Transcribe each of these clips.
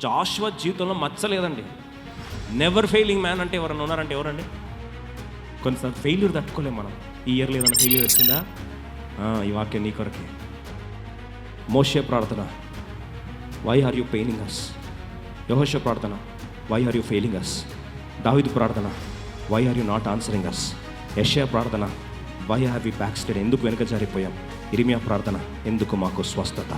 జాషువా జీవితంలో మచ్చలేదండి. Never failing man అంటే ఎవరన్నా ఉన్నారంటే ఎవరండి? కొన్నిసార్లు ఫెయిల్యూర్ తట్టుకోలేము మనం. ఈ ఇయర్లో ఏదైనా ఫెయిల్యూర్ వచ్చిందా? ఈ వాక్యం నీ కొరకే. మోషే ప్రార్థన, why are you paining us? Yehoshua ప్రార్థన, why are you failing us? Daveedu ప్రార్థన, why are you not answering us? Yeshaya ప్రార్థన, why have you backslid? ఎందుకు వెనక జారిపోయాం? ఇర్మియా ప్రార్థన, ఎందుకు మాకు స్వస్థత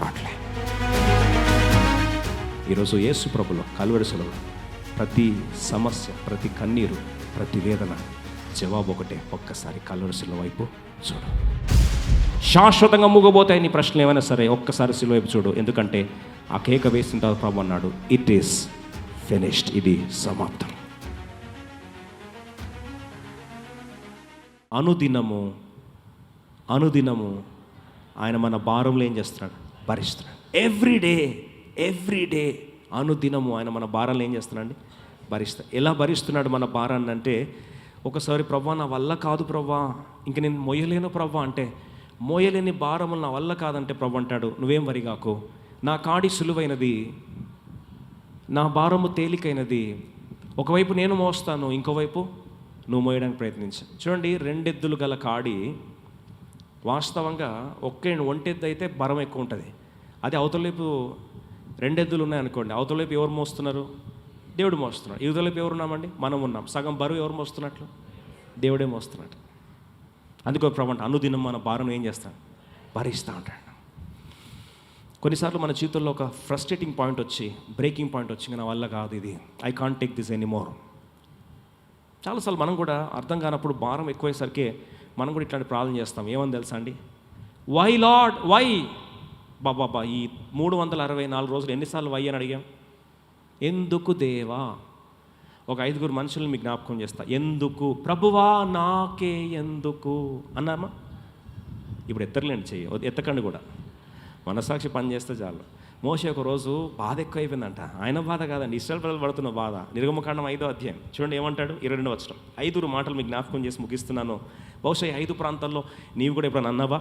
రావట్లే? ఈరోజు యేసు ప్రభులో కల్వరి సిలువలో ప్రతి సమస్య, ప్రతి కన్నీరు, ప్రతి వేదన జవాబు ఒకటే. ఒక్కసారి కల్వరి సిలువ వైపు చూడు. శాశ్వతంగా మూగబోతాయి నీ ప్రశ్నలు ఏమైనా సరే, ఒక్కసారి సిలువ వైపు చూడు. ఎందుకంటే ఆ కేక వేసిన తర్వాత ప్రభు అన్నాడు, ఇట్ ఈస్ ఫినిష్డ్, ఇది సమాప్తం. అనుదినము ఆయన మన భారంలో ఏం చేస్తున్నాడు? భరిస్తున్నాడు. ఎవ్రీడే అనుదినము ఆయన మన భారాలు ఏం చేస్తున్నాడు? భరిస్తాడు. ఎలా భరిస్తున్నాడు మన భారాన్ని అంటే, ఒకసారి ప్రభా నా వల్ల కాదు ప్రభా, ఇంక నేను మోయలేను ప్రభా అంటే, మోయలేని భారములు నా వల్ల కాదంటే ప్రభు అంటాడు, నువ్వేం వరిగాకు, నా కాడి సులువైనది, నా భారము తేలికైనది. ఒకవైపు నేను మోస్తాను, ఇంకోవైపు నువ్వు మోయడానికి ప్రయత్నించు. చూడండి, రెండెద్దులు గల కాడి వాస్తవంగా ఒంటెద్దు అయితే భారం ఎక్కువ ఉంటుంది. అది అవతలవైపు రెండెద్దులు ఉన్నాయనుకోండి, అవతలవైపు ఎవరు మోస్తున్నారు? దేవుడు మోస్తున్నాడు. ఇవతలవైపు ఎవరు ఉన్నామండి? మనం ఉన్నాం. సగం బరువు ఎవరు మోస్తున్నట్లు? దేవుడే మోస్తున్నాడు. అందుకో ప్రభు అంటే అనుదినం మన భారం ఏం చేస్తాడు? భరిస్తూ ఉంటాడు. కొన్నిసార్లు మన జీవితంలో ఒక ఫ్రస్ట్రేటింగ్ పాయింట్ వచ్చి, బ్రేకింగ్ పాయింట్ వచ్చి, నా వల్ల కాదు ఇది, I can't take this anymore. చాలాసార్లు మనం కూడా అర్థం కానప్పుడు భారం ఎక్కువయ్యేసరికి మనం కూడా ఇట్లాంటి ప్రార్థన చేస్తాం. ఏమని తెలుసా అండి? Why Lord why? బాబా ఈ 364 రోజులు ఎన్నిసార్లు వై అని అడిగాం? ఎందుకు దేవా? ఒక 5 మనుషులను మీకు జ్ఞాపకం చేస్తా. ఎందుకు ప్రభువా, నాకే ఎందుకు అన్నామా? ఇప్పుడు ఎత్తర్లేండి, ఎత్తకండి కూడా, మనసాక్షి పని చేస్తే చాలు. మోషే ఒక రోజు బాధ ఎక్కువ అయిపోయిందంట. ఆయన బాధ కాదండి, ఇశ్రాయేలు ప్రజలు పడుతున్న బాధ. నిర్గమకాండం 5వ అధ్యాయం చూడండి ఏమంటాడు? 22వ వచనం. 5 మాటలు మీకు జ్ఞాపకం చేసి ముగిస్తున్నాను. బహుశా 5 ప్రాంతాల్లో నీవు కూడా ఎప్పుడన్నా అన్నావా?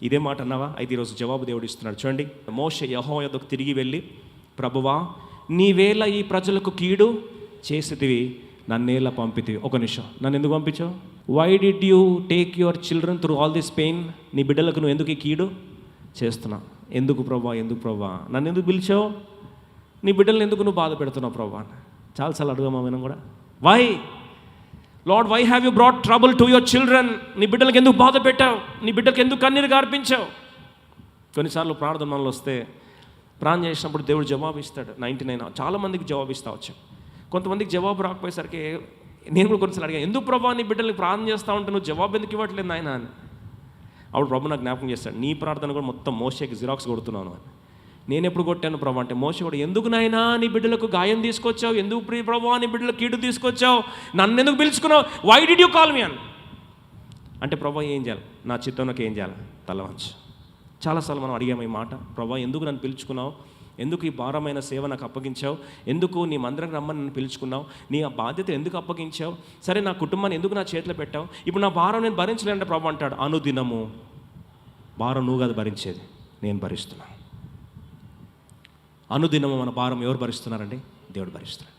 ఇదే మాట అన్నావా? అయితే ఈరోజు జవాబు దేవుడు ఇస్తున్నాడు. చూడండి, మోషే యెహోవా యొద్దకు తిరిగి వెళ్ళి, ప్రభువా నీవేళ ఈ ప్రజలకు కీడు చేసితివి, నన్నేలా పంపితివి. ఒక నిమిషం, నన్ను ఎందుకు పంపించావు? Why did you take your children through all this pain? నీ బిడ్డలకు నువ్వు ఎందుకు ఈ కీడు చేస్తున్నావు? ఎందుకు ప్రభా, ఎందుకు ప్రభా? నన్ను ఎందుకు పిలిచావు? నీ బిడ్డలను ఎందుకు నువ్వు బాధ పెడుతున్నావు ప్రభా? చాలాసార్లు అడుగుమా మనం కూడా. Why Lord, why have you brought trouble to your children? నీ బిడ్డలకు ఎందుకు బాధ పెట్టావు? నీ బిడ్డలకు ఎందుకు కన్నీరు గార్పించావు? కొన్నిసార్లు ప్రార్థన మనలో వస్తే, ప్రార్థన చేసినప్పుడు దేవుడు జవాబు ఇస్తాడు. 99 చాలామందికి జవాబు ఇస్తా వచ్చాం. కొంతమందికి జవాబు రాకపోయేసరికి నేను కూడా కొన్నిసార్లు అడిగాను, ఎందుకు ప్రభా నీ బిడ్డలకు ప్రార్థన చేస్తూ ఉంటే నువ్వు జవాబు ఎందుకు ఇవ్వట్లేదు నాయన అని. అప్పుడు ప్రభు నాకు జ్ఞాపకం చేస్తాడు, నీ ప్రార్థన కూడా మొత్తం మోషేకి జిరాక్స్ కొడుతున్నాను అని. నేను ఎప్పుడు కొట్టాను ప్రభు అంటే, మోషే కూడా ఎందుకు నాయనా నీ బిడ్డలకు గాయం తీసుకొచ్చావు? ఎందుకు ప్రభు నీ బిడ్డలకు కీడు తీసుకొచ్చావు? నన్ను ఎందుకు పిలుచుకున్నావు? Why did you call me అని అంటే, ప్రభు ఏం చేయాలి? నా చిత్తంలోకి ఏం చేయాలి? తలవంచు. చాలాసార్లు మనం అడిగాము ఈ మాట, ప్రభు ఎందుకు నన్ను పిలుచుకున్నావు? ఎందుకు ఈ భారమైన సేవ నాకు అప్పగించావు? ఎందుకు నీ మందిరం రమ్మని నన్ను పిలుచుకున్నావు? నీ ఆ బాధ్యత ఎందుకు అప్పగించావు? సరే, నా కుటుంబాన్ని ఎందుకు నా చేతిలో పెట్టావు? ఇప్పుడు నా భారం నేను భరించలేనంటే ప్రభు అంటాడు, అనుదినము భారం నువ్వు కాదు భరించేది, నేను భరిస్తున్నాను. అనుదినము మన భారం ఎవరు భరిస్తున్నారండి? దేవుడు భరిస్తున్నాడు.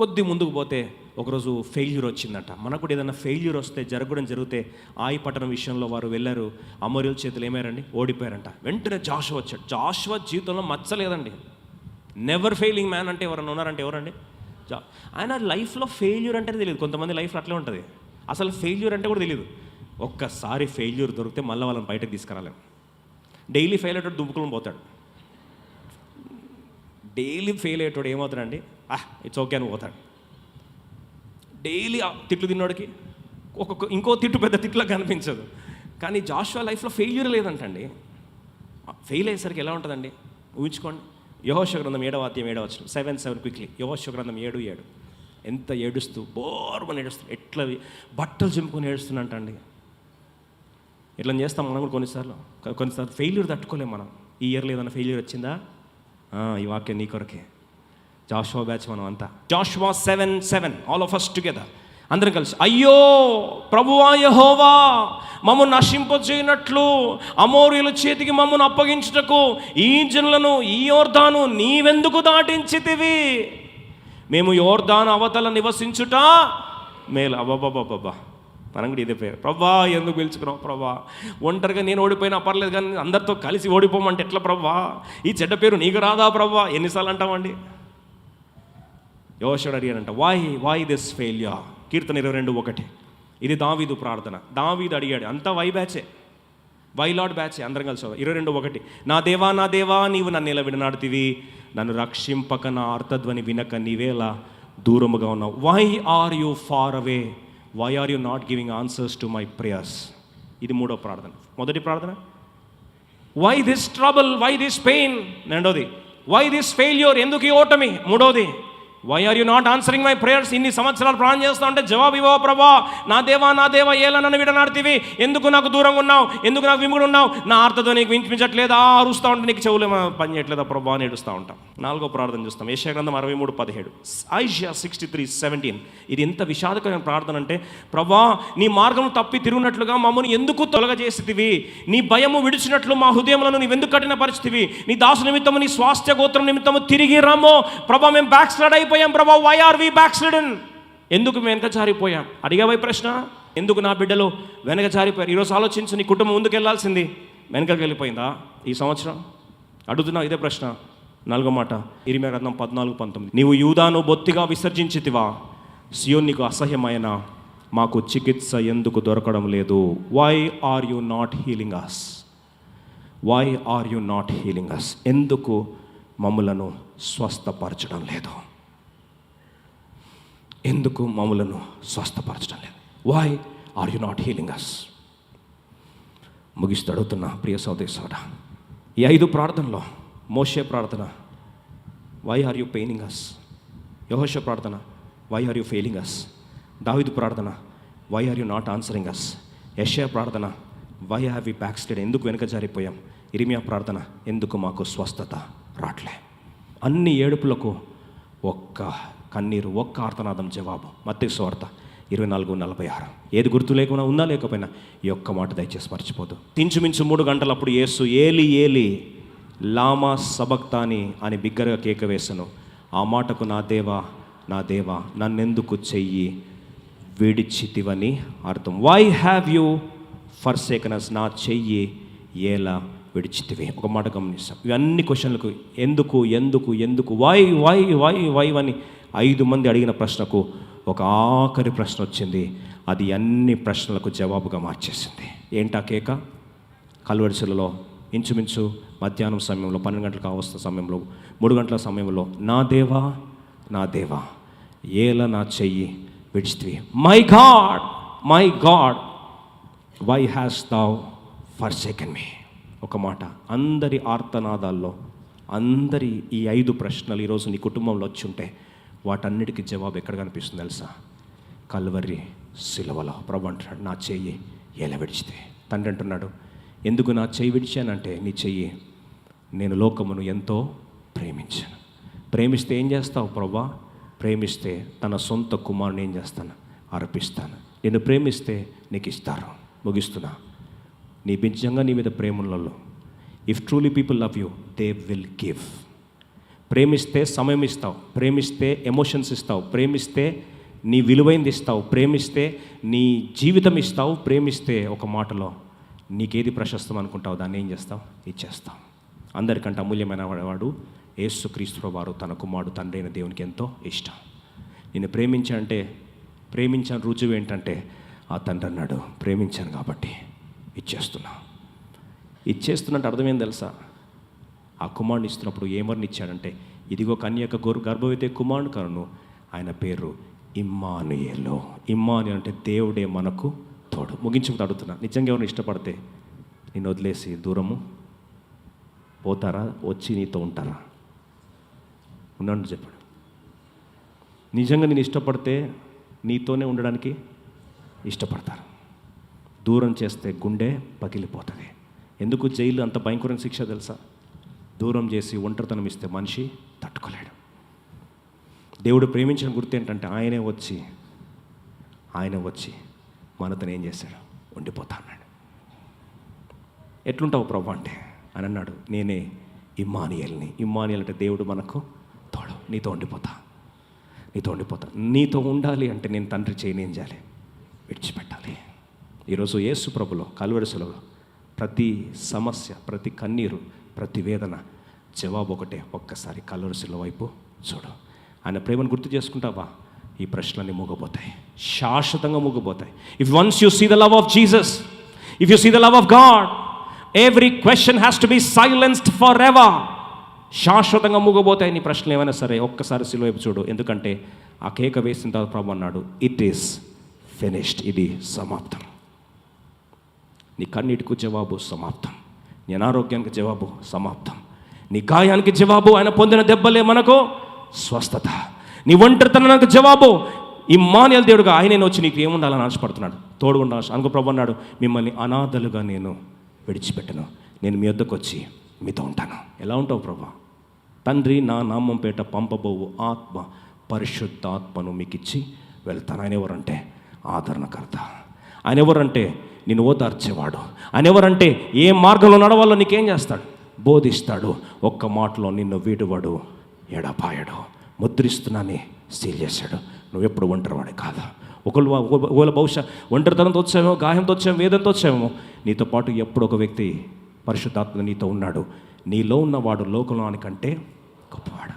కొద్ది ముందుకు పోతే ఒకరోజు ఫెయిల్యూర్ వచ్చిందంట. మనకు కూడా ఏదైనా ఫెయిల్యూర్ వస్తే, జరిగితే ఆయి పట్టణం విషయంలో వారు వెళ్ళారు, అమోరీయుల చేతులు ఏమారండి? ఓడిపోయారంట. వెంటనే జాషువా వచ్చాడు. జాషువా జీవితంలో మచ్చలేదండి. నెవర్ ఫెయిలింగ్ మ్యాన్ అంటే ఎవరన్నా ఉన్నారంటే ఎవరండి? ఆయన లైఫ్లో ఫెయిల్యూర్ అంటే తెలియదు. కొంతమంది లైఫ్లో అట్లే ఉంటుంది, అసలు ఫెయిల్యూర్ అంటే కూడా తెలియదు. ఒక్కసారి ఫెయిల్యూర్ దొరికితే మళ్ళీ వాళ్ళని బయటకు తీసుకురాలేము. డైలీ ఫెయిల్ అయ్యేటోడు దుబ్బుకుని పోతాడు. డైలీ ఫెయిల్ అయ్యేటోడు ఏమవుతాడండి? ఇట్స్ ఓకే అని పోతాడు. డైలీ తిట్లు తిన్నోడికి ఇంకో తిట్టు పెద్ద తిట్లా కనిపించదు. కానీ జాషువా లైఫ్లో ఫెయిల్యూర్ లేదంటండి. ఫెయిల్ అయ్యేసరికి ఎలా ఉంటుందండి ఊహించుకోండి. యెహోషువ గ్రంథం 7వ అధ్యాయం 7వ వచనం. 7 క్విక్లీ. యెహోషువ గ్రంథం 7:7. ఎంత ఏడుస్తూ, బోర్మని ఏడుస్తూ, ఎట్లా బట్టలు చింపుకొని ఏడుస్తున్నట్టండి. ఇట్లా చేస్తాం మనం కూడా కొన్నిసార్లు ఫెయిల్యూర్ తట్టుకోలేము మనం. ఈ ఇయర్లో ఏదైనా ఫెయిల్యూర్ వచ్చిందా? ఈ వాక్యం నీ కొరకే. జాషువా బ్యాచ్ మనం అంతా. Joshua 7:7 all of us together. అందరం కలిసి, అయ్యో ప్రభువా యెహోవా, మమ్ము నశింపజేయనట్లు అమోరీయుల చేతికి మమ్మను అప్పగించుటకు ఈ జనులను ఈ యోర్దాను నీవెందుకు దాటించితివి? మేము యోర్దాను అవతల నివసించుట మేలు. అబ్బాబ్బాబ్బా, మనం కూడా ఇదే పేరు. ప్రభా ఎందుకు పిలుచుకున్నావు ప్రభా? ఒంటరిగా నేను ఓడిపోయినా పర్లేదు, కానీ అందరితో కలిసి ఓడిపోమంటే ఎట్లా ప్రభా? ఈ చెడ్డ పేరు నీకు రాదా ప్రభా? ఎన్నిసార్లు అంటామండి? యెహోషువ అడిగాడంట, వై దిస్ ఫెయిల్యూర్? కీర్తన 22:1. ఇది దావీదు ప్రార్థన. దావీదు అడిగాడు. అంతా వై బ్యాచే, వై లార్డ్ బ్యాచే. అందరం కలిసి 22:1. నా దేవా నీవు నన్ను ఇలా విడనాడుతీవి, నన్ను రక్షింపక నా అర్థధ్వని వినక నీవేలా దూరముగా ఉన్నావు. Why are you far away, why are you not giving answers to my prayers? ఇది మూడో ప్రార్థన. మొదటి ప్రార్థన, why this trouble, why this pain. రెండోది, వై దిస్ ఫెయిల్యూర్, ఎందుకు ఈ ఓటమి. మూడోది, why are you not answering my prayers? ఇన్ని సంవత్సరాలు ప్రార్థన చేస్తా ఉంటే జవాబు ఇవ్వవు ప్రభా. నా దేవా ఏలా నన్ను విడనాడుతీవి? ఎందుకు నాకు దూరంగా ఉన్నావు? ఎందుకు నాకు విముడు ఉన్నావు? నా ఆర్తతో నీకు వినిపించట్లేదా? అరుస్తూ ఉంటే నీకు చెవులు పని చేయట్లేదా ప్రభా అని ఏడుస్తూ ఉంటాం. నాలుగో ప్రార్థన చూస్తాం, యెషయా గ్రంథం 63:17, ఐషియా 63:17. ఇది ఎంత విషాదకరమైన ప్రార్థన అంటే, ప్రభా నీ మార్గం తప్పి తిరుగునట్లుగా మమ్మల్ని ఎందుకు తొలగజేసితివి? నీ భయము విడిచినట్లు మా హృదయములను నీవెందుకు కఠిన పరిస్థితివి? నీ దాసు నిమిత్తము, నీ స్వాస్థ్య గోత్రం నిమిత్తము తిరిగి రమ్మో ప్రభా. మేము బ్యాక్ స్లైడ్ అయిపోయాం ప్రభా. Why are we backslidden? ఎందుకు వెనక జారిపోయాం? అడిగావై ప్రశ్న, ఎందుకు నా బిడ్డలు వెనక జారిపోయారు? ఈరోజు ఆలోచించు, నీ కుటుంబం ముందుకు వెళ్ళాల్సింది వెనకకి వెళ్ళిపోయిందా ఈ సంవత్సరం? అడుగుతున్నా ఇదే ప్రశ్న. నాలుగో మాట, ఇర్మీయా గ్రంథం 14:19. నీవు యూదాను బొత్తిగా విసర్జించితివా, సియోను నీకు అసహ్యమైన, మాకు చికిత్స ఎందుకు దొరకడం లేదు? Why are you not healing us? Why are you not healing us? ఎందుకు మమ్ములను స్వస్థపరచడం లేదు? ఎందుకు మమ్ములను స్వస్థపరచడం లేదు? Why are you not healing us? ముగిస్తూ అడుగుతున్నా ప్రియ సోదరుడా, ఈ 5 ప్రార్థనలో మోషే ప్రార్థన, why are you paining us? Yehoshua ప్రార్థన, why are you failing us? Daveedu ప్రార్థన, why are you not answering us? Yeshaya ప్రార్థన, why have we backslide, ఎందుకు వెనక జారిపోయాం? ఇర్మీయా ప్రార్థన, ఎందుకు మాకు స్వస్థత రాట్లే? అన్ని ఏడుపులకు ఒక్క కన్నీరు, ఒక్క ఆర్తనాదం జవాబు. మత్తయి సువార్త 24:46. ఏది గుర్తు లేకుండా ఉందా లేకపోయినా ఈ ఒక్క మాట దయచేసి మర్చిపోదు. ఇంచుమించు 3 గంటలప్పుడు యేసు ఏలి ఏలి లామా సబక్తాని అని బిగ్గరగా కేక వేసను. ఆ మాటకు నా దేవా నన్నెందుకు చెయ్యి విడిచితివని అర్థం. వై హ్యావ్ యూ ఫర్సేకన్ అస్? నా చెయ్యి ఎలా విడిచితివి? ఒక మాట గమనిస్తాం. ఇవన్నీ క్వశ్చన్లకు ఎందుకు వై అని 5 మంది అడిగిన ప్రశ్నకు ఒక ఆఖరి ప్రశ్న వచ్చింది. అది అన్ని ప్రశ్నలకు జవాబుగా మార్చేసింది. ఏంటా కేక? కల్వరిశిలలో ఇంచుమించు మధ్యాహ్నం సమయంలో 12 గంటలకు కావస్తున్న సమయంలో 3 గంటల సమయంలో, నా దేవా ఏలా నా చెయ్యి విడిచితివి? My God why has thou forsaken me? ఒక మాట, అందరి ఆర్తనాదాల్లో, అందరి ఈ 5 ప్రశ్నలు ఈరోజు నీ కుటుంబంలో వచ్చి ఉంటే వాటన్నిటికీ జవాబు ఎక్కడ కనిపిస్తుంది తెలుసా? కల్వరి సిలువలో. ప్రభు అంటున్నాడు, నా చెయ్యి ఎలా విడిచితే? తండ్రి అంటున్నాడు, ఎందుకు నా చెయ్యి విడిచానంటే, నీ చెయ్యి నేను లోకమును ఎంతో ప్రేమించాను. ప్రేమిస్తే ఏం చేస్తావు ప్రభా? ప్రేమిస్తే తన సొంత కుమారుని ఏం చేస్తాను? అర్పిస్తాను. నేను ప్రేమిస్తే నీకు ఇస్తారు. ముగిస్తున్నా, నీ నిజంగా నీ మీద ప్రేమలలో, if truly people love you, they will give. ప్రేమిస్తే సమయం ఇస్తావు, ప్రేమిస్తే ఎమోషన్స్ ఇస్తావు, ప్రేమిస్తే నీ విలువైంది ఇస్తావు, ప్రేమిస్తే నీ జీవితం ఇస్తావు, ప్రేమిస్తే ఒక మాటలో నీకేది ప్రశస్తం అనుకుంటావు దాన్ని ఏం చేస్తావు? ఇచ్చేస్తావు. అందరికంటే అమూల్యమైన వాడు యేసుక్రీస్తు వారు, తన కుమారుడు తండ్రి అయిన దేవునికి ఎంతో ఇష్టం. నేను ప్రేమించాను రుజువు ఏంటంటే, ఆ తండ్రి అన్నాడు, ప్రేమించాను కాబట్టి ఇచ్చేస్తున్నట్టు అర్థమేం తెలుసా? ఆ కుమారుని ఇస్తున్నప్పుడు ఏమని ఇచ్చాడంటే, ఇదిగో కన్యక గర్భవతి కుమారుడు కను, ఆయన పేరు ఇమ్మానుయేలు. ఇమ్మానుయేలు అంటే దేవుడే మనకు తోడు. ముగించుకుంటూ అడుగుతున్నా, నిజంగా ఎవరిని ఇష్టపడితే నేను వదిలేసి దూరము పోతారా? వచ్చి నీతో ఉంటారా? ఉన్నాడు చెప్పాడు. నిజంగా నేను ఇష్టపడితే నీతోనే ఉండడానికి ఇష్టపడతారు. దూరం చేస్తే గుండె పగిలిపోతుంది. ఎందుకు జైలు అంత భయంకరమైన శిక్ష తెలుసా? దూరం చేసి ఒంటరితనం ఇస్తే మనిషి తట్టుకోలేడు. దేవుడు ప్రేమించిన గుర్తు ఏంటంటే, ఆయనే వచ్చి ఆయన వచ్చి మనతో ఏం చేశాడు? ఉండిపోతా అన్నాడు. ఎట్లుంటావు ప్రభు అంటే అని అన్నాడు, నేనే ఇమ్మానుయేల్ని. ఇమ్మానుయేల్ అంటే దేవుడు మనకు తోడు. నీతో ఉండిపోతా. నీతో ఉండాలి అంటే నేను తండ్రి చేయని ఏం చేయాలి? విడిచిపెట్టాలి. ఈరోజు యేసు ప్రభులో కల్వరిశిలో ప్రతి సమస్య, ప్రతి కన్నీరు, ప్రతి వేదన జవాబు ఒకటే. ఒక్కసారి కల్వరిశిల వైపు చూడు. ఆయన ప్రేమను గుర్తు చేసుకుంటావా? ఈ ప్రశ్నలన్నీ మూగపోతాయి, శాశ్వతంగా మూగపోతాయి. If once you see the love of Jesus, if you see the love of God, every question has to be silenced forever. శాశ్వతంగా మూగపోతాయి నీ ప్రశ్నలు ఏమైనా సరే. ఒక్కసారి సిలువ వైపు చూడు. ఎందుకంటే ఆ కేక వేసిన తర్వాత ప్రభు అన్నాడు, ఇట్ ఈస్ ఫినిష్డ్. ఇది సమాప్తం. నీ కన్నీటికి జవాబు సమాప్తం. నీ అనారోగ్యానికి జవాబు సమాప్తం. నీ గాయానికి జవాబు ఆయన పొందిన దెబ్బలే మనకు స్వస్థత. నీ ఒంటరితనానికి జవాబు ఇమ్మానుయేల్ దేవుడుగా ఆయనే వచ్చి నీకు ఏముండాలని ఆశపడుతున్నాడు, తోడు ఉండాలి. అనుకో ప్రభు అన్నాడు, మిమ్మల్ని అనాథలుగా నేను విడిచిపెట్టను, నేను మీ వద్దకు వచ్చి మీతో ఉంటాను. ఎలా ఉంటావు ప్రభు? తండ్రి నా నామం పేట పంపబోవు ఆత్మ, పరిశుద్ధాత్మను మీకు ఇచ్చి వెళ్తాను. ఆయన ఎవరంటే ఆదరణకర్త. ఆయన ఎవరంటే నిన్ను ఓదార్చేవాడు. ఆయన ఎవరంటే ఏ మార్గంలో నడవాలో నీకేం చేస్తాడు? బోధిస్తాడు. ఒక్క మాటలో నిన్ను వీడువాడు, ఎడపాయడు. ముద్రిస్తున్నాని సీల్ చేశాడు. నువ్వెప్పుడు ఒంటరివాడే కాదు. ఒకవేళ బహుశా ఒంటరితనంతో వచ్చామో, గాయంతో వచ్చామో, వేదంతో వచ్చామో, నీతో పాటు ఎప్పుడు ఒక వ్యక్తి పరిశుద్ధాత్మ నీతో ఉన్నాడు. నీలో ఉన్నవాడు లోకంలోనికంటే గొప్పవాడు.